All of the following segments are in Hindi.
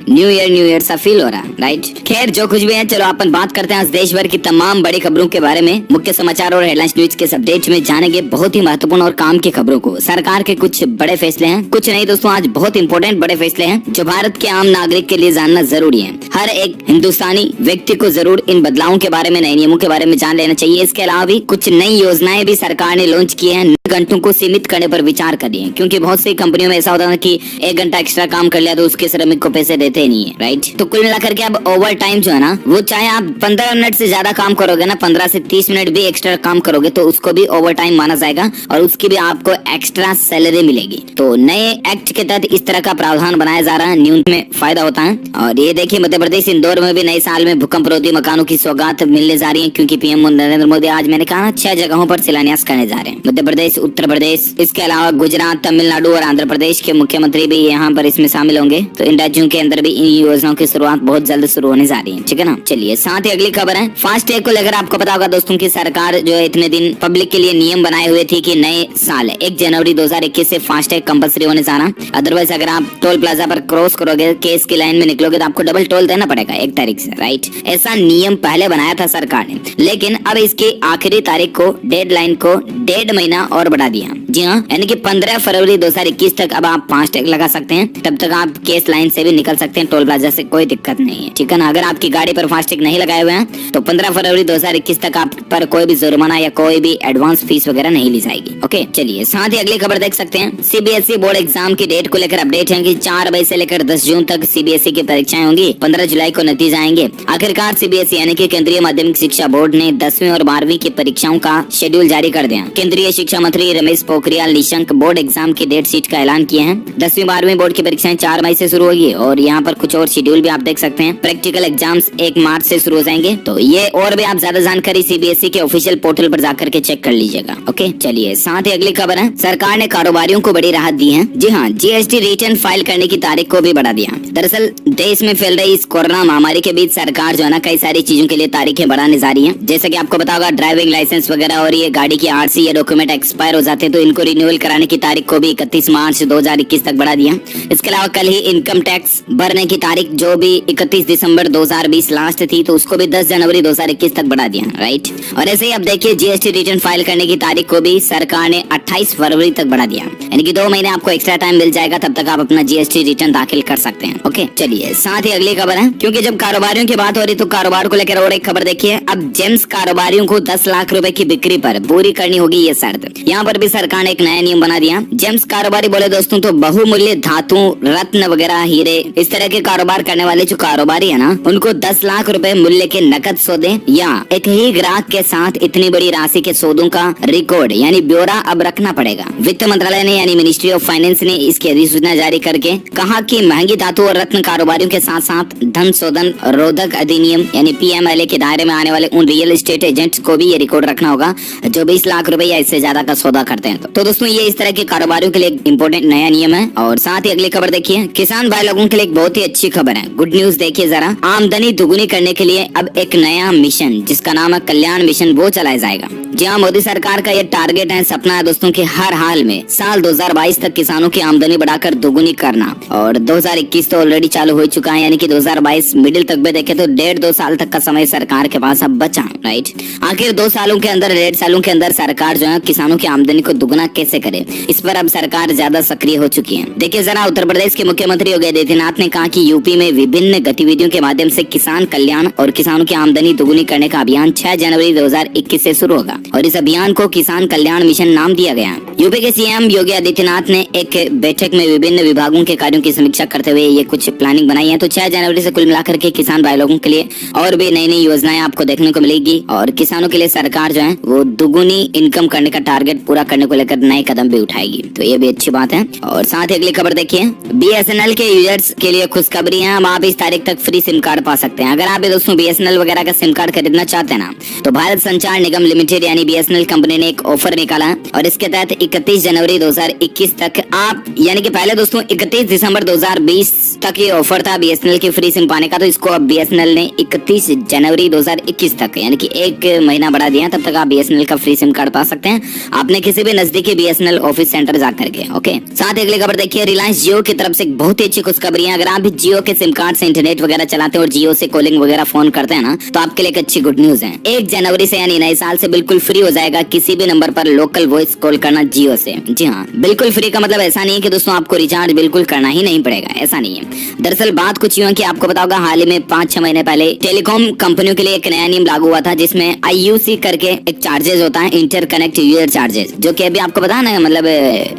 न्यू ईयर सा फील हो रहा है, राइट। खैर जो कुछ भी है, चलो अपन बात करते हैं आज देश भर की तमाम बड़ी खबरों के बारे में। मुख्य समाचार और हेडलाइंस न्यूज के अपडेट में जानेंगे बहुत ही महत्वपूर्ण और काम की खबरों को। सरकार के कुछ बड़े फैसले हैं, कुछ नहीं दोस्तों, आज बहुत इंपॉर्टेंट बड़े फैसले हैं जो भारत के आम नागरिक के लिए जानना जरूरी है। हर एक हिंदुस्तानी व्यक्ति को जरूर इन बदलावों के बारे में, नए नियमों के बारे में जान लेना चाहिए। इसके अलावा भी कुछ नई योजनाएं भी सरकार ने लॉन्च की है, घंटों को सीमित करने पर विचार कर रही है, क्योंकि बहुत सी कंपनियों में ऐसा होता है कि 1 घंटा एक्स्ट्रा काम कर लिया तो उसके श्रमिक को पैसे देते ही नहीं है, राइट। तो कुल मिलाकर के अब ओवर टाइम जो है ना, वो चाहे आप 15 मिनट से ज्यादा काम करोगे ना, 15 से 30 मिनट भी एक्स्ट्रा काम करोगे तो उसको भी ओवर टाइम माना जाएगा और उसकी भी आपको एक्स्ट्रा सैलरी मिलेगी। तो नए एक्ट के तहत इस तरह का प्रावधान बनाया जा रहा है, न्यूनतम में फायदा होता है। और ये देखिए मध्य प्रदेश इंदौर में भी नए साल में भूकंप रोधी मकानों की सौगात मिलने जा रही है, क्योंकि पीएम नरेंद्र मोदी आज मैंने कहा 6 जगहों पर शिलान्यास करने जा रहे हैं। मध्य प्रदेश, उत्तर प्रदेश, इसके अलावा गुजरात, तमिलनाडु और आंध्र प्रदेश के मुख्यमंत्री भी यहाँ पर इसमें शामिल होंगे। तो इन राज्यों के अंदर भी इन योजनाओं की शुरुआत बहुत जल्द शुरू होने जा रही है, ठीक है ना। चलिए साथ ही अगली खबर है फास्टैग को लेकर। आपको पता होगा दोस्तों की सरकार जो है इतने दिन पब्लिक के लिए नियम बनाए हुए थी कि नए साल 1 जनवरी 2021 से फास्टैग कंपलसरी होने जा रहा। अदरवाइज अगर आप टोल प्लाजा पर क्रॉस करोगे, केस की लाइन में निकलोगे तो आपको डबल टोल देना पड़ेगा 1 तारीख से, राइट। ऐसा नियम पहले बनाया था सरकार ने, लेकिन अब इसकी आखिरी तारीख को, डेडलाइन को 1.5 महीना और बढ़ा दिया। जी हाँ, यानी कि 15 फरवरी 2021 तक अब आप फास्टैग लगा सकते हैं। तब तक आप केस लाइन से भी निकल सकते हैं, टोल प्लाजा से कोई दिक्कत नहीं है, ठीक है ना। अगर आपकी गाड़ी पर फास्टैग नहीं लगाए हुए हैं तो 15 फरवरी 2021 तक आप पर कोई भी जुर्माना या कोई भी एडवांस फीस वगैरह नहीं ली जाएगी। ओके चलिए साथ ही अगली खबर देख सकते हैं। सीबीएसई बोर्ड एग्जाम की डेट को लेकर अपडेट है कि 4 मई से लेकर 10 जून तक सीबीएसई की परीक्षाएं होंगी। 15 जुलाई को नतीजे आएंगे। आखिरकार सीबीएसई यानी कि केंद्रीय माध्यमिक शिक्षा बोर्ड ने 10वीं और 12वीं की परीक्षाओं का शेड्यूल जारी कर दिया। केंद्रीय शिक्षा मंत्री रमेश पोखरियाल निशंक बोर्ड एग्जाम की डेट शीट का ऐलान किए हैं। 10वीं 12वीं बोर्ड की परीक्षाएं 4 मई से शुरू होगी और यहाँ पर कुछ और शेड्यूल भी आप देख सकते हैं। प्रैक्टिकल एग्जाम्स 1 मार्च से शुरू हो जाएंगे। तो ये और भी आप ज्यादा जानकारी सीबीएसई के ऑफिशियल पोर्टल पर जाकर के चेक कर लीजिएगा। ओके चलिए साथ ही अगली खबर है, सरकार ने कारोबारियों को बड़ी राहत दी है। जी हाँ, जीएसटी रिटर्न फाइल करने की तारीख को भी बढ़ा दिया। दरअसल देश में फैल रही इस कोरोना महामारी के बीच सरकार जो है ना, कई सारी चीजों के लिए तारीखें बढ़ाने जा रही है। जैसे कि आपको पता होगा ड्राइविंग लाइसेंस वगैरह और ये गाड़ी की आरसी या डॉक्यूमेंट एक्सपायर हो जाते हैं तो इनको रिन्यूअल कराने की तारीख को भी 31 मार्च 2021 तक बढ़ा दिया। इसके अलावा कल ही इनकम टैक्स भरने की तारीख जो भी 31 दिसंबर 2020 लास्ट थी तो उसको भी 10 जनवरी 2021 तक बढ़ा दिया, राइट। और ऐसे ही अब देखिए जीएसटी रिटर्न फाइल करने की तारीख को भी सरकार ने 28 फरवरी तक बढ़ा दिया, यानी कि 2 महीने आपको एक्स्ट्रा टाइम मिल जाएगा, तब तक आप अपना जीएसटी रिटर्न दाखिल कर सकते हैं। ओके चलिए साथ ही अगली खबर है, क्योंकि जब कारोबारियों की बात हो रही तो कारोबार को लेकर और एक खबर देखिए। अब जेम्स कारोबारियों को 10 लाख रुपए की बिक्री पर पूरी करनी होगी ये शर्त। यहाँ पर भी सरकार ने एक नया नियम बना दिया। जेम्स कारोबारी बोले दोस्तों तो बहुमूल्य धातु, रत्न वगैरह, हीरे, इस तरह के कारोबार करने वाले जो कारोबारी है ना, उनको 10 लाख रुपए मूल्य के नकद सौदे या एक ही ग्राहक के साथ इतनी बड़ी राशि के सौदों का रिकॉर्ड यानी ब्यौरा अब रखना पड़ेगा। वित्त मंत्रालय ने यानी मिनिस्ट्री ऑफ फाइनेंस ने इसकी अधिसूचना जारी करके कहा कि महंगी धातु और रत्न कारोबारियों के साथ साथ धन शोधन रोधक अधिनियम यानी पीएमएलए के दायरे में आने वाले उन रियल एस्टेट एजेंट्स को भी ये रिकॉर्ड रखना होगा जो 20 लाख रुपए या इससे ज्यादा का सौदा करते हैं। तो दोस्तों ये इस तरह के कारोबारियों के लिए इम्पोर्टेंट नया नियम है। और साथ ही अगली खबर देखिए, किसान भाई लोगों के लिए एक बहुत ही अच्छी खबर है, गुड न्यूज देखिए जरा। आमदनी दुगुनी करने के लिए अब एक नया मिशन जिसका नाम है कल्याण मिशन वो चलाया जाएगा। जी हाँ, मोदी सरकार का ये टारगेट है, सपना है दोस्तों कि हर हाल में साल 2022 तक किसानों की आमदनी बढ़ाकर दोगुनी करना। और 2021 तो ऑलरेडी चालू हो चुका है, यानी कि 2022 मिडिल तक भी देखे तो 1.5-2 साल तक का समय सरकार के पास अब बचा, राइट। आखिर 2 सालों के अंदर, 1.5 सालों के अंदर सरकार जो है किसानों की आमदनी को दुगुना कैसे करे, इस पर अब सरकार ज्यादा सक्रिय हो चुकी है। देखिए जरा, उत्तर प्रदेश के मुख्यमंत्री योगी आदित्यनाथ ने कहा कि यूपी में विभिन्न गतिविधियों के माध्यम से किसान कल्याण और किसानों की आमदनी दुगुनी करने का अभियान 6 जनवरी 2021 से शुरू होगा और इस अभियान को किसान कल्याण मिशन नाम दिया गया है। यूपी के सीएम योगी आदित्यनाथ ने एक बैठक में विभिन्न विभागों के कार्यों की समीक्षा करते हुए ये कुछ प्लानिंग बनाई है। तो 6 जनवरी से कुल मिलाकर के किसान भाई लोगों के लिए और भी नई नई योजनाएं आपको देखने को मिलेगी और किसानों के लिए सरकार जो है वो दुगुनी इनकम करने का टारगेट पूरा करने को लेकर नए कदम भी उठाएगी। तो ये भी अच्छी बात है। और साथ ही अगली खबर देखिए, बीएसएनएल के यूजर्स के लिए खुशखबरी है, अब आप इस तारीख तक फ्री सिम कार्ड पा सकते हैं। अगर आप दोस्तों बीएसएनएल वगैरह का सिम कार्ड खरीदना चाहते हैं ना, तो भारत संचार निगम लिमिटेड यानी बीएसएनएल कंपनी ने एक ऑफर निकाला है और इसके तहत 31 जनवरी 2021 तक आप यानी कि पहले दोस्तों 31 दिसंबर 2020 तक ये ऑफर था बीएसएनएल की फ्री सिम पाने का, तो इसको अब बीएसएनएल ने 31 जनवरी 2021 तक यानी कि एक महीना बढ़ा दिया, तब तक आप बीएसएनएल का फ्री सिम कार्ड पा सकते हैं आपने किसी भी नजदीकी बीएसएनएल ऑफिस सेंटर जाकर के। ओके, साथ ही अगली खबर देखिए, रिलायंस जियो की तरफ से बहुत ही अच्छी खुशखबरी है। अगर आप भी जियो के सिम कार्ड से इंटरनेट वगैरह चलाते हैं और जियो से कॉलिंग वगैरह फोन करते हैं ना, तो आपके लिए एक अच्छी गुड न्यूज है। 1 जनवरी से यानी नए साल से बिल्कुल फ्री हो जाएगा किसी भी नंबर पर लोकल वॉइस कॉल करना जियो से। जी हाँ, बिल्कुल फ्री का मतलब ऐसा नहीं है कि दोस्तों आपको रिचार्ज बिल्कुल करना ही नहीं पड़ेगा, ऐसा नहीं है। दरअसल बात कुछ यूं है कि आपको पता होगा हाल ही में 5-6 महीने पहले टेलीकॉम कंपनियों के लिए एक नया नियम लागू हुआ था जिसमें IUC करके एक चार्जेस होता है, इंटरकनेक्ट यूजर चार्जेस, जो कि अभी आपको पता है ना, मतलब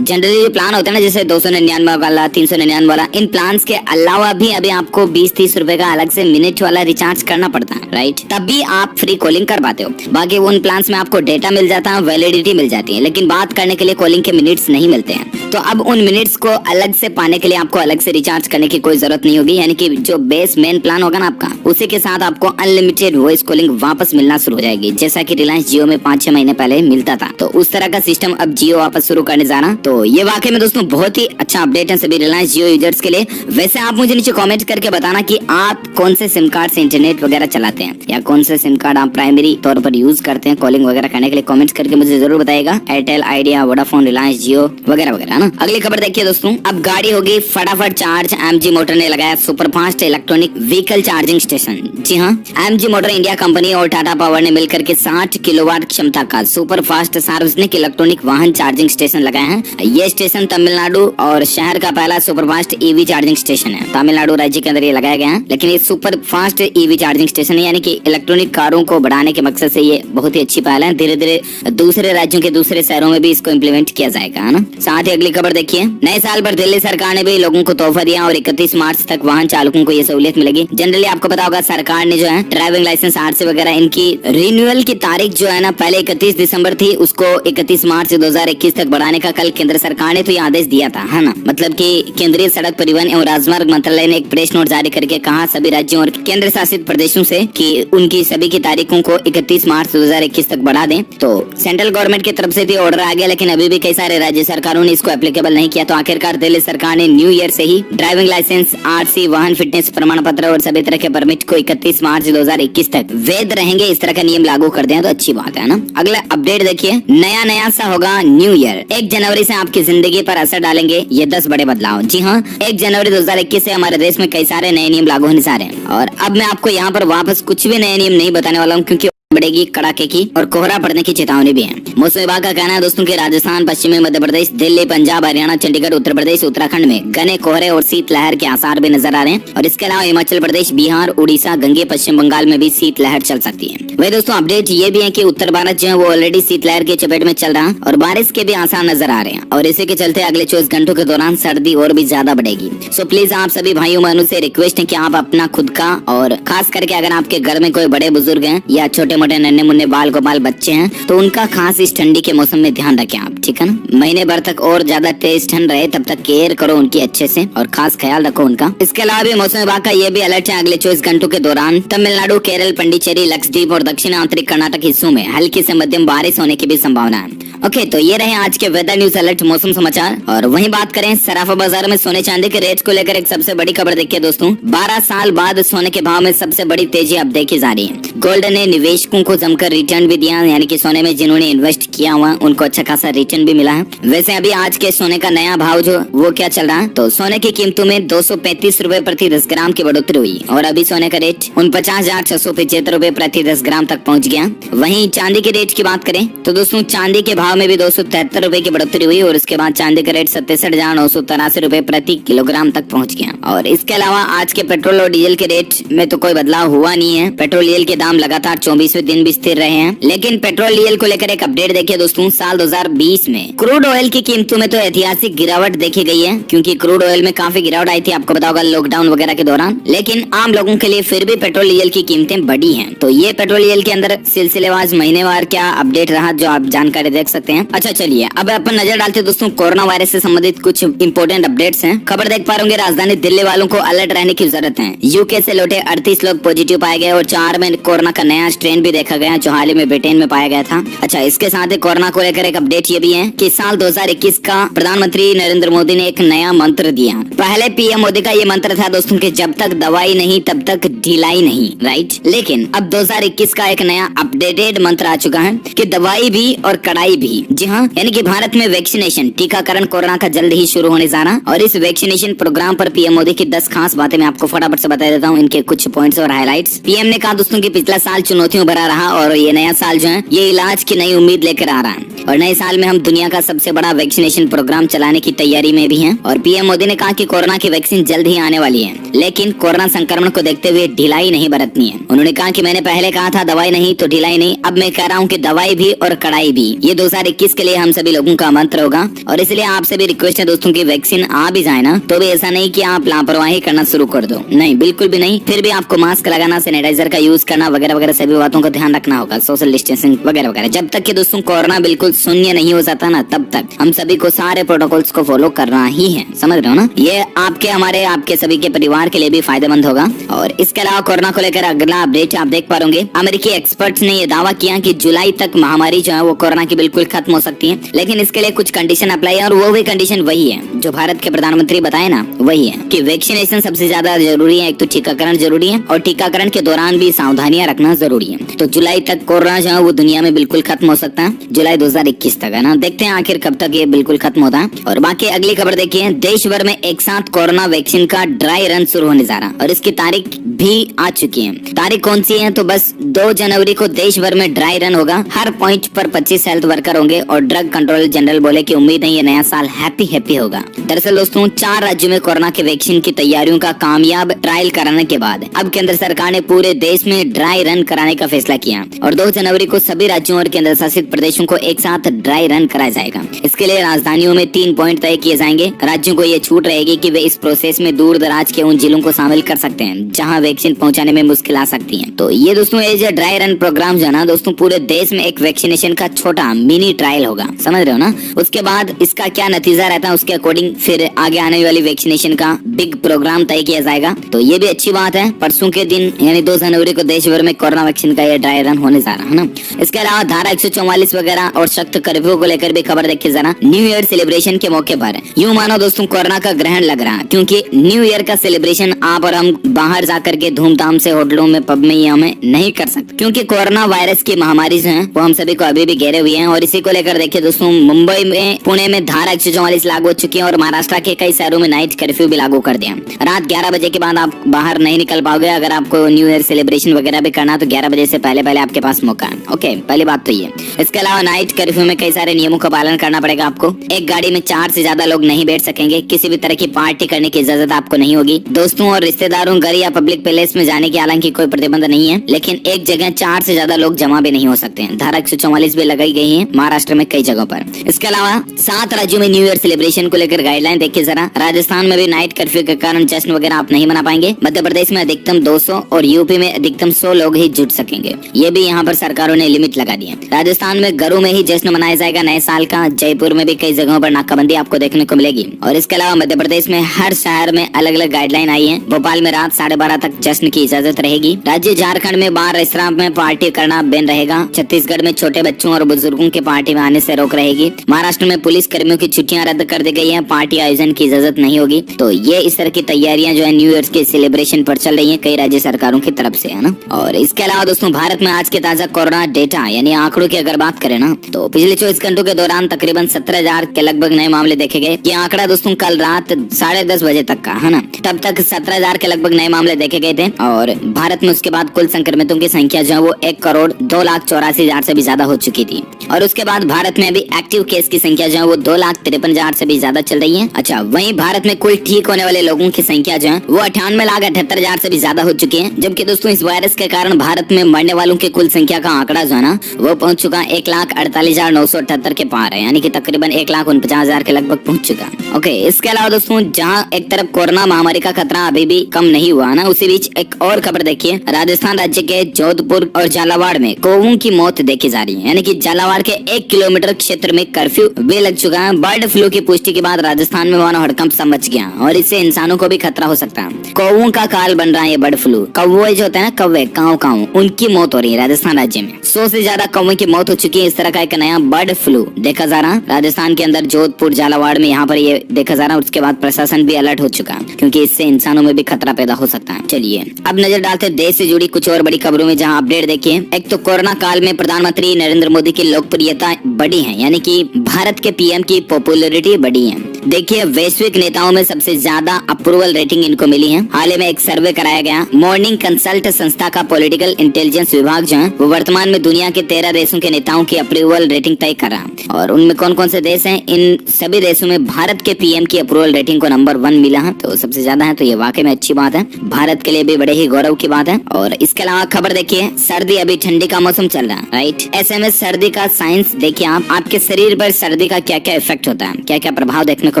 जनरली जो प्लान होता है ना जैसे 299 वाला 399 वाला, इन प्लान के अलावा भी अभी आपको 20-30 रुपए का अलग से मिनट वाला रिचार्ज करना पड़ता है, राइट? तब भी आप फ्री कॉलिंग कर पाते हो। बाकी उन प्लान में आपको डेटा मिल जाता है, वैलिडिटी मिल जाती है, लेकिन बात करने के लिए कॉलिंग के मिनट्स नहीं मिलते हैं। तो अब उन मिनट्स को अलग से पाने के लिए आपको अलग से रिचार्ज करने की कोई जरूरत नहीं होगी, यानी कि जो बेस मेन प्लान होगा ना आपका, उसी के साथ आपको अनलिमिटेड वॉइस कॉलिंग वापस मिलना शुरू हो जाएगी, जैसा कि रिलायंस जियो में 5-6 महीने पहले मिलता था। तो उस तरह का सिस्टम अब जियो वापस शुरू करने जा रहा। तो ये वाकई में दोस्तों बहुत ही अच्छा अपडेट है सभी रिलायंस जियो यूजर्स के लिए। वैसे आप मुझे नीचे कमेंट करके बताना कि आप कौन से सिम कार्ड से इंटरनेट वगैरह चलाते हैं या कौन से सिम कार्ड आप प्राइमरी तौर पर यूज करते हैं कॉलिंग वगैरह करने के लिए। कमेंट करके मुझे जरूर बताइएगा, एयरटेल, आइडिया, वोडाफोन, रिलायंस जियो वगैरह वगैरह ना। अगली खबर देखिए दोस्तों, अब गाड़ी होगी फटाफट चार्ज। एमजी मोटर ने लगाया super fast electronic vehicle charging station. जी हाँ, एमजी मोटर इंडिया कंपनी और टाटा पावर ने मिलकर के 60 किलोवाट क्षमता का सुपर फास्ट सार्वजनिक इलेक्ट्रॉनिक वाहन चार्जिंग स्टेशन लगाए हैं। ये स्टेशन तमिलनाडु और शहर का पहला super fast EV charging station है। तमिलनाडु राज्य के अंदर ये लगाया गया है, लेकिन ये super fast EV charging station है, यानी कि इलेक्ट्रॉनिक कारों को बढ़ाने के मकसद से ये बहुत ही अच्छी पहल है। धीरे धीरे दूसरे राज्यों के दूसरे शहरों में भी इसको इम्प्लीमेंट किया जाएगा, है ना। साथ ही अगली खबर देखिए, नए साल पर दिल्ली सरकार ने भी लोगों को तोहफा दिया और 31 मार्च तक वाहन चालकों को ये सहूलियत मिलेगी। जनरली आपको पता होगा सरकार ने जो है ड्राइविंग लाइसेंस, आरसी वगैरह इनकी रिन्यूअल की तारीख जो है ना पहले 31 दिसंबर थी, उसको 31 मार्च 2021 तक बढ़ाने का कल केंद्र सरकार ने तो ये आदेश दिया था, है ना। मतलब कि केंद्रीय सड़क परिवहन एवं राजमार्ग मंत्रालय ने एक प्रेस नोट जारी करके कहा सभी राज्यों और केंद्र शासित प्रदेशों से कि उनकी सभी की तारीखों को 31 मार्च 2021 तक बढ़ा दें। तो सेंट्रल गवर्नमेंट की तरफ से भी ऑर्डर आ गया, लेकिन अभी भी कई सारे राज्य सरकारों ने इसको एप्लीकेबल नहीं किया। तो आखिरकार दिल्ली सरकार ने न्यू ईयर से ही ड्राइविंग लाइसेंस, आरसी, वाहन फिटनेस प्रमाण पत्र और सभी तरह के परमिट को 31 मार्च 2021 तक वैध रहेंगे, इस तरह का नियम लागू कर दिया, तो अच्छी बात है ना। अगला अपडेट देखिए, नया सा होगा न्यू ईयर। 1 जनवरी से आपकी जिंदगी पर असर डालेंगे ये 10 बड़े बदलाव। जी हाँ, 1 जनवरी 2021 से हमारे देश में कई सारे नए नियम लागू होने जा रहे हैं और अब मैं आपको यहाँ पर वापस कुछ भी नए नियम नहीं बताने वाला हूँ, क्योंकि बढ़ेगी कड़ाके की और कोहरा पड़ने की चेतावनी भी है। मौसम विभाग का कहना है दोस्तों कि राजस्थान, पश्चिमी मध्य प्रदेश, दिल्ली, पंजाब, हरियाणा, चंडीगढ़, उत्तर प्रदेश, उत्तराखंड में घने कोहरे और शीतलहर के आसार भी नजर आ रहे हैं और इसके अलावा हिमाचल प्रदेश, बिहार, उड़ीसा, गंगे, पश्चिम बंगाल में भी शीतलहर चल सकती है। वही दोस्तों अपडेट ये भी है कि उत्तर भारत जो है वो ऑलरेडी शीतलहर की चपेट में चल रहा है और बारिश के भी आसार नजर आ रहे हैं और इसी के चलते अगले 24 घंटों के दौरान सर्दी और भी ज्यादा बढ़ेगी। सो प्लीज आप सभी भाइयों बहनों से रिक्वेस्ट है कि आप अपना खुद का और खास करके अगर आपके घर में कोई बड़े बुजुर्ग हैं या छोटे मोटे नन्हे मुन्ने बाल गोपाल बच्चे हैं तो उनका खास इस ठंडी के मौसम में ध्यान रखें आप, ठीक है ना। महीने भर तक और ज्यादा तेज ठंड रहे तब तक केयर करो उनकी अच्छे से और खास ख्याल रखो उनका। इसके अलावा भी मौसम विभाग का ये भी अलर्ट है, अगले 24 घंटों के दौरान तमिलनाडु, केरल, पंडिचेरी, लक्षद्वीप और दक्षिण आंतरिक कर्नाटक हिस्सों में हल्की से मध्यम बारिश होने की भी संभावना है। ओके, तो ये रहे आज के वेदर न्यूज अलर्ट मौसम समाचार। और वहीं बात करें सराफा बाजार में सोने चांदी के रेट को लेकर एक सबसे बड़ी खबर देखिए दोस्तों, 12 साल बाद सोने के भाव में सबसे बड़ी तेजी अब देखी जा रही है। गोल्ड ने निवेशकों को जमकर रिटर्न भी दिया, यानी कि सोने में जिन्होंने इन्वेस्ट किया हुआ उनको अच्छा खासा रिटर्न भी मिला है। वैसे अभी आज के सोने का नया भाव जो वो क्या चल रहा है, तो सोने की कीमतों में 235 रुपए प्रति 10 ग्राम की बढ़ोतरी हुई और अभी सोने का रेट 49,675 रुपए प्रति 10 ग्राम तक पहुंच गया। वहीं चांदी के रेट की बात करें तो दोस्तों चांदी के भाव में भी 273 रुपए की बढ़ोतरी हुई और उसके बाद चांदी का रेट 67,983 रुपए प्रति किलोग्राम तक पहुंच गया। और इसके अलावा आज के पेट्रोल और डीजल के रेट में तो कोई बदलाव हुआ नहीं है। पेट्रोल डीजल के दाम लगातार 24वें दिन भी स्थिर रहे हैं, लेकिन पेट्रोल डीजल को लेकर एक अपडेट देखिए दोस्तों, साल 2020 में क्रूड ऑयल की कीमतों में तो ऐतिहासिक गिरावट देखी गई है, क्योंकि क्रूड ऑयल में काफी गिरावट आई थी, आपको पता होगा लॉकडाउन वगैरह के दौरान। लेकिन आम लोगों के लिए फिर भी पेट्रोल डीजल की कीमतें बढ़ी हैं। तो ये पेट्रोल डीजल के अंदर सिलसिलेवार महीनेवार क्या अपडेट रहा जो आप जानकारी देख सकते हैं। अच्छा चलिए अब अपन नजर डालते हैं दोस्तों कोरोना वायरस से संबंधित कुछ इंपोर्टेंट अपडेट्स हैं। खबर देख पा रहे होंगे, राजधानी दिल्ली वालों को अलर्ट रहने की जरूरत है। यूके से लौटे 38 लोग पॉजिटिव पाए गए और 4 में कोरोना का नया स्ट्रेन भी देखा गया जो हाल ही में ब्रिटेन में पाया गया था। अच्छा, इसके साथ ही कोरोना को लेकर एक अपडेट ये भी है कि साल 2021 का प्रधानमंत्री नरेंद्र मोदी ने एक नया मंत्र दिया। पहले पीएम मोदी का ये मंत्र था दोस्तों कि जब तक दवाई नहीं तब तक ढिलाई नहीं, राइट। लेकिन अब 2021 का एक नया अपडेटेड मंत्र आ चुका है कि दवाई भी और कड़ाई भी। जी हाँ, यानी कि भारत में वैक्सीनेशन टीकाकरण कोरोना का जल्द ही शुरू होने जा रहा। और इस वैक्सीनेशन प्रोग्राम पर पीएम मोदी की 10 खास बातें मैं आपको फटाफट से बता देता हूँ, इनके कुछ पॉइंट्स और हाइलाइट्स। पीएम ने कहा दोस्तों कि पिछला साल चुनौतियों भरा रहा और ये नया साल जो है ये इलाज की नई उम्मीद लेकर आ रहा है। और नए साल में हम दुनिया का सबसे बड़ा वैक्सीनेशन प्रोग्राम चलाने की तैयारी में भी हैं। और पीएम मोदी ने कहा कि कोरोना की वैक्सीन जल्द ही आने वाली है, लेकिन कोरोना संक्रमण को देखते हुए ढिलाई नहीं बरतनी है। उन्होंने कहा कि मैंने पहले कहा था दवाई नहीं तो ढिलाई नहीं, अब मैं कह रहा हूँ कि दवाई भी और कड़ाई भी। ये 2021 के लिए हम सभी लोगों का मंत्र होगा। और इसलिए आपसे भी रिक्वेस्ट है दोस्तों की वैक्सीन आ भी जाए ना तो भी ऐसा नहीं कि आप लापरवाही करना शुरू कर दो, नहीं, बिल्कुल भी नहीं। फिर भी आपको मास्क लगाना, सैनिटाइजर का यूज करना वगैरह वगैरह सभी बातों का ध्यान रखना होगा, सोशल डिस्टेंसिंग वगैरह वगैरह। जब तक कि दोस्तों कोरोना बिल्कुल शून्य नहीं हो जाता ना तब तक हम सभी को सारे प्रोटोकॉल्स को फॉलो करना ही है, समझ रहे हो ना। ये आपके हमारे आपके सभी के परिवार के लिए भी फायदेमंद होगा। और इसके अलावा कोरोना को लेकर अगला अपडेट आप देख पा रहे, अमेरिकी एक्सपर्ट्स ने ये दावा किया कि जुलाई तक महामारी जो है वो कोरोना की बिल्कुल खत्म हो सकती है, लेकिन इसके लिए कुछ कंडीशन अप्लाई है। और वो भी कंडीशन वही है जो भारत के प्रधानमंत्री बताए ना, वही है कि वैक्सीनेशन सबसे ज्यादा जरूरी है। एक तो टीकाकरण जरूरी है और टीकाकरण के दौरान भी सावधानियां रखना जरूरी है। तो जुलाई तक कोरोना जो है वो दुनिया में बिल्कुल खत्म हो सकता है, जुलाई 2021 तक, है ना। देखते हैं आखिर कब तक ये बिल्कुल खत्म होता है। और बाकी अगली खबर देखिए, देश भर में एक साथ कोरोना वैक्सीन का ड्राई रन शुरू होने जा रहा और इसकी तारीख भी आ चुकी है। तारीख कौन सी है? तो बस 2 जनवरी को देश भर में ड्राई रन होगा। हर पॉइंट पर 25 हेल्थ वर्कर होंगे। और ड्रग कंट्रोलर जनरल बोले कि उम्मीद है ये नया साल हैप्पी होगा। दरअसल दोस्तों 4 राज्यों में कोरोना के वैक्सीन की तैयारियों का कामयाब ट्रायल कराने के बाद अब केंद्र सरकार ने पूरे देश में ड्राई रन कराने का फैसला किया। और 2 जनवरी को सभी राज्यों और केंद्र शासित प्रदेशों को एक साथ ड्राई रन कराया जाएगा। इसके लिए राजधानियों में 3 पॉइंट तय किए जाएंगे। राज्यों को ये छूट रहेगी कि वे इस प्रोसेस में दूर दराज के उन जिलों को शामिल कर सकते हैं जहां वैक्सीन पहुंचाने में मुश्किल आ सकती है। तो ये दोस्तों ये जो ड्राई रन प्रोग्राम जो है ना दोस्तों, पूरे देश में एक वैक्सीनेशन का छोटा मिनी ट्रायल होगा, समझ रहे हो ना। उसके बाद इसका क्या नतीजा रहता है उसके अकॉर्डिंग फिर आगे आने वाली वैक्सीनेशन का बिग प्रोग्राम तय किया जाएगा। तो ये भी अच्छी बात है। परसों के दिन यानी 2 जनवरी को देश भर में कोरोना वैक्सीन का ये ड्राई रन होने जा रहा है ना। इसके अलावा धारा 144 वगैरह और सख्त कर्फ्यू को लेकर भी खबर देखिए जरा। न्यू ईयर सेलिब्रेशन के मौके पर यूं मानो दोस्तों कोरोना का ग्रहण लग रहा है, क्योंकि न्यू ईयर का सेलिब्रेशन आप और हम बाहर जाकर के धूमधाम से होटलों में पब में ही हमें नहीं कर सकते, क्योंकि कोरोना वायरस की महामारी जो है वो हम सभी को अभी भी घेरे हुए हैं। और इसी को लेकर देखिए दोस्तों, मुंबई में पुणे में धारा 144 लागू हो चुकी है और महाराष्ट्र के कई शहरों में नाइट कर्फ्यू भी लागू कर दिया। रात 11 बजे के बाद आप बाहर नहीं निकल पाओगे। अगर आपको न्यू ईयर सेलिब्रेशन वगैरह भी करना तो 11 बजे से पहले आपके पास मौका है। ओके, पहली बात तो ये। इसके अलावा नाइट कर्फ्यू में कई सारे नियमों का पालन करना पड़ेगा आपको। एक गाड़ी में 4 से ज्यादा लोग नहीं बैठ सकेंगे। किसी भी तरह की पार्टी करने की इजाजत आपको नहीं होगी। दोस्तों और रिश्तेदारों घर या पब्लिक प्लेस में जाने की हालांकि कोई प्रतिबंध नहीं है, लेकिन एक जगह 4 से ज्यादा लोग जमा भी नहीं हो सकते हैं। धारा 144 भी लगाई गई है महाराष्ट्र में कई जगहों पर। इसके अलावा 7 राज्यों में न्यू ईयर सेलिब्रेशन को लेकर गाइडलाइन देखिए जरा। राजस्थान में भी नाइट कर्फ्यू के कारण जश्न वगैरह आप नहीं मना पाएंगे। मध्य प्रदेश में अधिकतम 200 और यूपी में अधिकतम 100 लोग ही जुट सकेंगे। ये भी यहाँ पर सरकारों ने लिमिट लगा दी है। राजस्थान में घरों में ही जश्न मनाया जाएगा नए साल का। जयपुर में भी कई जगहों पर नाकाबंदी आपको देखने को मिलेगी। और इसके अलावा मध्य प्रदेश में हर शहर में अलग अलग गाइडलाइन आई है। भोपाल में रात 12:30 तक जश्न की इजाजत रहेगी। राज्य झारखंड में बार रेस्तरां में पार्टी करना बैन रहेगा। छत्तीसगढ़ में छोटे बच्चों और बुजुर्गों के पार्टी में आने से रोक रहेगी। महाराष्ट्र में पुलिस कर्मियों की छुट्टियां रद्द कर दी गई है। पार्टी आयोजन की इजाजत नहीं होगी। तो ये इस तरह की तैयारियां जो है न्यू ईयर के सेलिब्रेशन पर चल रही है कई राज्य सरकारों की तरफ से, है ना। और इसके अलावा दोस्तों भारत में आज के ताजा कोरोना डेटा यानी आंकड़ों की अगर बात करें ना तो पिछले 24 घंटों के दौरान तकरीबन 17,000 के लगभग नए मामले देखे गए। ये आंकड़ा दोस्तों कल रात 10:30 बजे तक का, है ना। तब तक 17,000 के लगभग नए मामले देखे गए थे। और भारत में उसके बाद कुल संक्रमितों की संख्या जो है वो 1,02,84,000 से भी ज्यादा हो चुकी थी। और उसके बाद भारत में अभी एक्टिव केस की संख्या जो है वो 2,53,000 से भी ज्यादा चल रही है। अच्छा, वहीं भारत में कुल ठीक होने वाले लोगों की संख्या जो है वो 98,78,000 से भी ज्यादा हो चुकी है। जबकि दोस्तों इस वायरस के कारण भारत में मरने वालों की कुल संख्या का आंकड़ा जो है ना वो पहुंच चुका 1,48,978 के पार है, यानी कि तकरीबन 1,49,000 के लगभग पहुंच चुका। ओके, इसके अलावा दोस्तों जहां एक तरफ कोरोना महामारी का खतरा अभी भी कम नहीं हुआ ना, उसी बीच एक और खबर देखिए। राजस्थान राज्य के जोधपुर और झालावाड़ में कौवों की मौत देखी जा रही है। यानी कि झालावाड़ पहाड़ के 1 किलोमीटर क्षेत्र में कर्फ्यू भी लग चुका है। बर्ड फ्लू की पुष्टि के बाद राजस्थान में मानो हड़कंप सा मच गया और इससे इंसानों को भी खतरा हो सकता है। कौओं का काल बन रहा है ये बर्ड फ्लू। कौवे जो होते हैं ना, कौवे काऊ काऊ, उनकी मौत हो रही है राजस्थान राज्य में। 100 से ज्यादा कौवे की मौत हो चुकी है। इस तरह का एक नया बर्ड फ्लू देखा जा रहा राजस्थान के अंदर, जोधपुर झालावाड़ में यहाँ पर ये देखा जा रहा है। उसके बाद प्रशासन भी अलर्ट हो चुका है क्योंकि इससे इंसानों में भी खतरा पैदा हो सकता है। चलिए अब नजर डालते हैं देश से जुड़ी कुछ और बड़ी खबरों में, जहां अपडेट देखिए। एक तो कोरोना काल में प्रधानमंत्री नरेंद्र मोदी की लोकप्रियता बढ़ी है, यानी कि भारत के पीएम की पॉपुलैरिटी बढ़ी है। देखिए वैश्विक नेताओं में सबसे ज्यादा अप्रूवल रेटिंग इनको मिली है। हाल ही में एक सर्वे कराया गया। मॉर्निंग कंसल्ट संस्था का पॉलिटिकल इंटेलिजेंस विभाग जो है वो वर्तमान में दुनिया के 13 देशों के नेताओं की अप्रूवल रेटिंग तय कर रहा है। और उनमें कौन कौन से देश हैं? इन सभी देशों में भारत के पीएम की अप्रूवल रेटिंग को नंबर 1 मिला है, तो सबसे ज्यादा है। तो ये वाकई में अच्छी बात है, भारत के लिए भी बड़े ही गौरव की बात है। और इसके अलावा खबर देखिए, सर्दी, अभी ठंडी का मौसम चल रहा है, राइट। ऐसे में सर्दी का साइंस देखिए आप, आपके शरीर पर सर्दी का क्या क्या इफेक्ट होता है, क्या क्या प्रभाव देखने को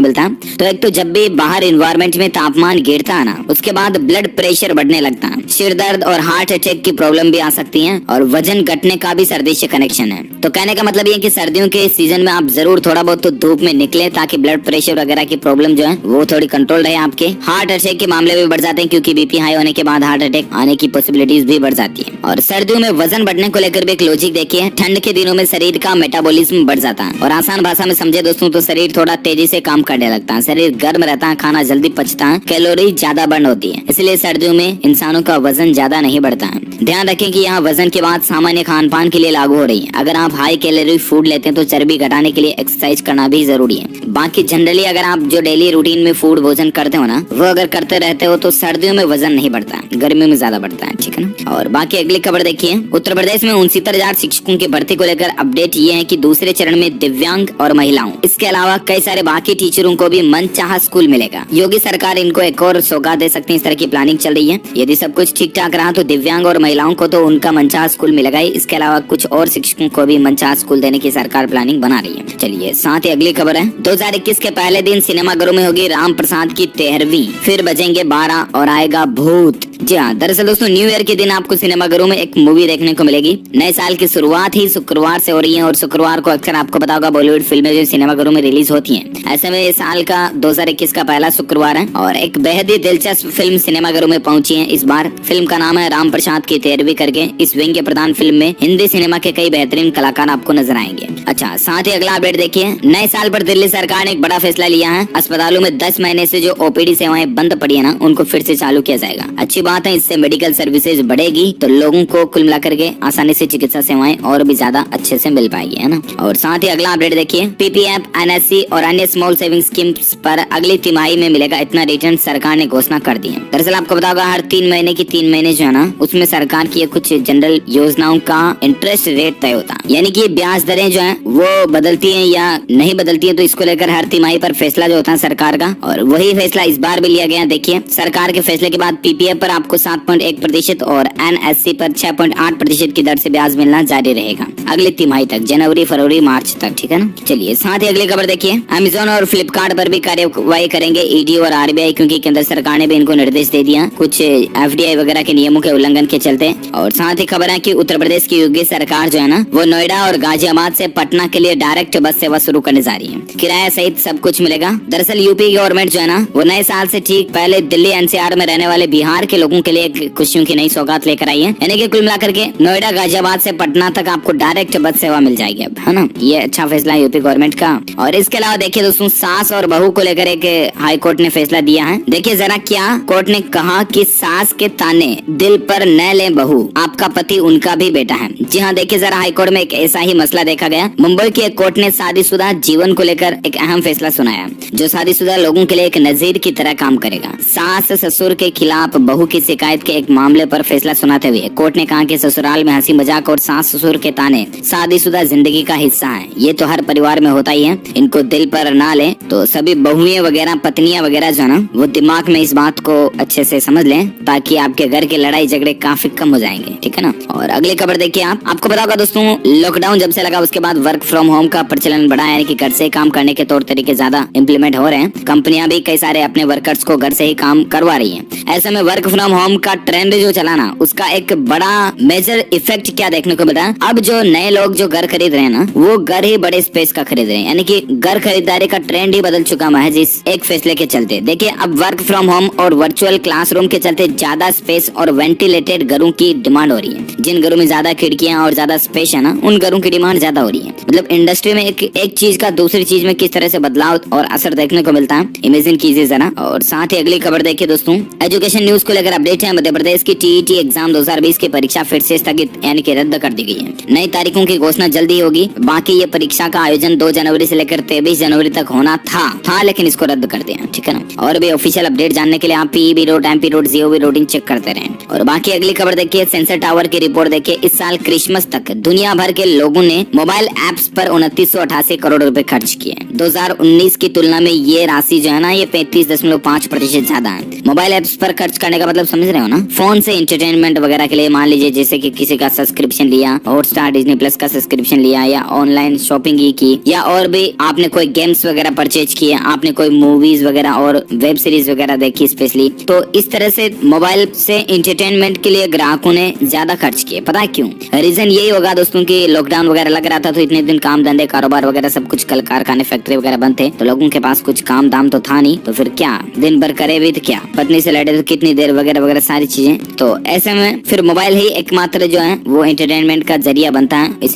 मिलता है। तो एक तो जब भी बाहर एनवायरमेंट में तापमान गिरता है ना, उसके बाद ब्लड प्रेशर बढ़ने लगता है, सिर दर्द और हार्ट अटैक की प्रॉब्लम भी आ सकती है, और वजन घटने का भी सर्दी से कनेक्शन है। तो कहने का मतलब ये कि सर्दियों के सीजन में आप जरूर थोड़ा बहुत तो धूप में निकले, ताकि ब्लड प्रेशर वगैरह की प्रॉब्लम जो है वो थोड़ी कंट्रोल रहे आपके। हार्ट अटैक के मामले भी बढ़ जाते हैं क्योंकि बीपी हाई होने के बाद हार्ट अटैक आने की पॉसिबिलिटीज भी बढ़ जाती है। और सर्दियों में वजन बढ़ने को लेकर भी एक लॉजिक देखिए, ठंड के दिनों में शरीर का मेटाबॉलिज्म बढ़ जाता है, और आसान भाषा में समझे दोस्तों तो शरीर थोड़ा तेजी से काम करने लगता है, शरीर गर्म रहता है, खाना जल्दी पचता है, कैलोरी ज्यादा बर्न होती है, इसलिए सर्दियों में इंसानों का वजन ज्यादा नहीं बढ़ता है। ध्यान रखें कि यहाँ वजन की बात सामान्य खान पान के लिए लागू हो रही है। अगर आप हाई कैलोरी फूड लेते हैं तो चर्बी घटाने के लिए एक्सरसाइज करना भी जरूरी है। बाकी जनरली अगर आप जो डेली रूटीन में फूड भोजन करते हो ना, वो अगर करते रहते हो तो सर्दियों में वजन नहीं बढ़ता है, गर्मियों में ज्यादा बढ़ता है, ठीक है ना। और बाकी अगली खबर देखिए, उत्तर प्रदेश में 69,000 शिक्षकों की भर्ती को लेकर अपडेट ये है कि दूसरे चरण में दिव्यांग और महिलाओं, इसके अलावा कई सारे बाकी टीचरों को भी मनचाहा स्कूल मिलेगा। योगी सरकार इनको एक और सौगात दे सकती है, इस तरह की प्लानिंग चल रही है। यदि सब कुछ ठीक ठाक रहा तो दिव्यांग और महिलाओं को तो उनका मनचाहा स्कूल मिलेगा ही, इसके अलावा कुछ और शिक्षकों को भी मनचाहा स्कूल देने की सरकार प्लानिंग बना रही है। चलिए साथ ही अगली खबर है, 2021 के पहले दिन सिनेमाघरों में होगी राम प्रसाद की 13वीं, फिर बजेंगे 12 और आएगा भूत। जी हाँ, दरअसल दोस्तों न्यू ईयर के दिन आपको सिनेमाघरों में एक मूवी देखने को मिलेगी। नए साल की शुरुआत ही शुक्रवार से हो रही है, और शुक्रवार को अक्सर आपको पता होगा बॉलीवुड फिल्में जो सिनेमाघरों में रिलीज होती हैं। ऐसे में इस साल का 2021 का पहला शुक्रवार है, और एक बेहद ही दिलचस्प फिल्म सिनेमाघरों में पहुंची है इस बार। फिल्म का नाम है राम प्रसाद की 13वीं करके। इस व्यंग्य प्रधान फिल्म में हिंदी सिनेमा के कई बेहतरीन कलाकार आपको नजर आएंगे। अच्छा, साथ ही अगला अपडेट देखिए, नए साल पर दिल्ली सरकार ने एक बड़ा फैसला लिया है। अस्पतालों में 10 महीने से जो ओपीडी सेवाएं बंद पड़ी है ना, उनको फिर से चालू किया जाएगा। अच्छी बात है, इससे मेडिकल सर्विसेज बढ़ेगी तो लोगों को कुल मिलाकर के आसानी से चिकित्सा सेवाएं और भी ज्यादा अच्छे से मिल पाएगी, है ना। और साथ ही अगला अपडेट देखिए, पीपीएफ, एनएससी और अन्य स्मॉल सेविंग स्कीम्स पर अगली तिमाही में मिलेगा इतना रिटर्न सरकार ने घोषणा कर दी है। दरअसल आपको पता होगा हर 3 महीने की 3 महीने जो है ना, उसमें सरकार की कुछ जनरल योजनाओं का इंटरेस्ट रेट तय होता है, यानी कि ब्याज दरें जो है वो बदलती है या नहीं बदलती है। तो इसको लेकर हर तिमाही पर फैसला जो होता है सरकार का, और वही फैसला इस बार भी लिया गया। देखिए सरकार के फैसले के बाद पीपीएफ पर आपको 7.1% और एनएससी पर 6.8% की दर से ब्याज मिलना जारी रहेगा अगली तिमाही तक, जनवरी, फरवरी, मार्च तक, ठीक है ना। चलिए साथ ही अगली खबर देखिए, अमेजोन और फ्लिपकार्ट पर भी कार्यवाही करेंगे ईडी और आरबीआई, क्योंकि केंद्र सरकार ने भी इनको निर्देश दे दिया कुछ एफडीआई वगैरह के नियमों के उल्लंघन के चलते। और साथ ही खबर है कि उत्तर प्रदेश की योगी सरकार जो है ना, वो नोएडा और गाजियाबाद से पटना के लिए डायरेक्ट बस सेवा शुरू करने जा रही है। किराया सहित सब कुछ मिलेगा। दरअसल यूपी गवर्नमेंट जो है ना, वो नए साल से ठीक पहले दिल्ली एनसीआर में रहने वाले बिहार के लोगों के लिए एक खुशियों की नई सौगात लेकर आई है, यानी कि कुल मिलाकर के नोएडा गाजियाबाद से पटना तक आपको डायरेक्ट बस सेवा मिल जाएगी अब, है ना। ये अच्छा फैसला है यूपी गवर्नमेंट का। और इसके अलावा देखिए दोस्तों, सास और बहू को लेकर एक हाई कोर्ट ने फैसला दिया है। देखिए जरा क्या कोर्ट ने कहा कि सास के ताने दिल पर न ले बहू, आपका पति उनका भी बेटा है। जी हाँ, देखिए जरा हाई कोर्ट में एक ऐसा ही मसला देखा गया। मुंबई की एक कोर्ट ने शादीशुदा जीवन को लेकर एक अहम फैसला सुनाया, जो शादीशुदा लोगों के लिए एक नजीर की तरह काम करेगा। सास ससुर के खिलाफ बहू की शिकायत के एक मामले पर फैसला सुनाते हुए कोर्ट ने कहा कि ससुराल में हंसी मजाक और सास ससुर के ताने शादीशुदा जिंदगी का हिस्सा है। ये तो हर परिवार में होता ही है, इनको दिल पर ना ले। तो सभी बहुएं वगैरह, पत्नियां वगैरह जो है ना, वो दिमाग में इस बात को अच्छे से समझ लें, ताकि आपके घर के लड़ाई झगड़े काफी कम हो जाएंगे, ठीक है ना। और अगली खबर देखिए आप, आपको पता होगा दोस्तों, लॉकडाउन जब से लगा उसके बाद वर्क फ्रॉम होम का प्रचलन बढ़ा है, यानी कि घर से काम करने के तौर तरीके ज्यादा इम्प्लीमेंट हो रहे हैं। कंपनियां भी कई सारे अपने वर्कर्स को घर से ही काम करवा रही हैं। ऐसे में वर्क फ्रॉम होम का ट्रेंड जो चला ना, उसका एक बड़ा मेजर इफेक्ट क्या देखने को मिला। अब जो नए लोग जो घर खरीद रहे हैं ना, वो घर ही बड़े स्पेस का खरीद रहे हैं, यानी कि घर खरीदारी का ट्रेंड ही बदल चुका है इस एक फैसले के चलते। देखिए, अब वर्क फ्रॉम होम और वर्चुअल क्लासरूम के चलते ज्यादा स्पेस और वेंटिलेटेड घरों की डिमांड हो रही है। जिन घरों में ज्यादा खिड़कियां और ज्यादा स्पेस है ना, उन घरों की डिमांड ज्यादा हो रही है। मतलब इंडस्ट्री में एक चीज का दूसरी चीज में किस तरह से बदलाव और असर देखने को मिलता है, इमेजिन कीजिए जरा। और साथ ही अगली खबर देखिए दोस्तों, एजुकेशन न्यूज को लेकर अपडेट है। मध्य प्रदेश की टीईटी एग्जाम 2020 की परीक्षा फिर से स्थगित यानी कि रद्द कर दी गई है। नई तारीखों की घोषणा जल्दी होगी। बाकी ये परीक्षा का आयोजन 2 जनवरी से लेकर 23 जनवरी तक होना था, लेकिन इसको रद्द कर दिया, ठीक है ना। और भी ऑफिशियल अपडेट जानने के लिए आप peb.mp.gov.in चेक करते रहें। और बाकी अगली खबर देखिए, सेंसर टावर की रिपोर्ट देखिए। इस साल क्रिसमस तक दुनिया भर के लोगों ने मोबाइल एप्स पर 2988 करोड़ रुपए खर्च किए। 2019 की तुलना में ये राशि जो है ना, ये 35.5% ज्यादा है। मोबाइल एप्स पर खर्च करने का मतलब समझ रहे हो ना, फोन से एंटरटेनमेंट वगैरह के लिए, मान लीजिए जैसे कि किसी का सब्सक्रिप्शन लिया, हॉटस्टार, डिज्नी प्लस का सब्सक्रिप्शन लिया, या ऑनलाइन शॉपिंग ही की, या और भी आपने कोई गेम्स वगैरह परचेज किए, आपने कोई मूवीज वगैरह और वेब सीरीज वगैरह देखी स्पेशली, तो इस तरह से मोबाइल से एंटरटेनमेंट के लिए ग्राहकों ने ज्यादा खर्च किए। पता है क्यों? रीजन यही होगा दोस्तों कि लॉकडाउन वगैरह लग रहा था, तो इतने दिन काम धंधे कारोबार वगैरह सब कुछ, कल कारखाने फैक्ट्री वगैरह बंद थे, तो लोगों के पास कुछ काम दाम तो था नहीं, तो फिर क्या दिन भर करे भी तो क्या, पत्नी से लड़े तो कितनी देर वगैरह वगैरह सारी चीजें। तो ऐसे में फिर मोबाइल ही एकमात्र जो है वो एंटरटेनमेंट का जरिया बनता है। इसलिए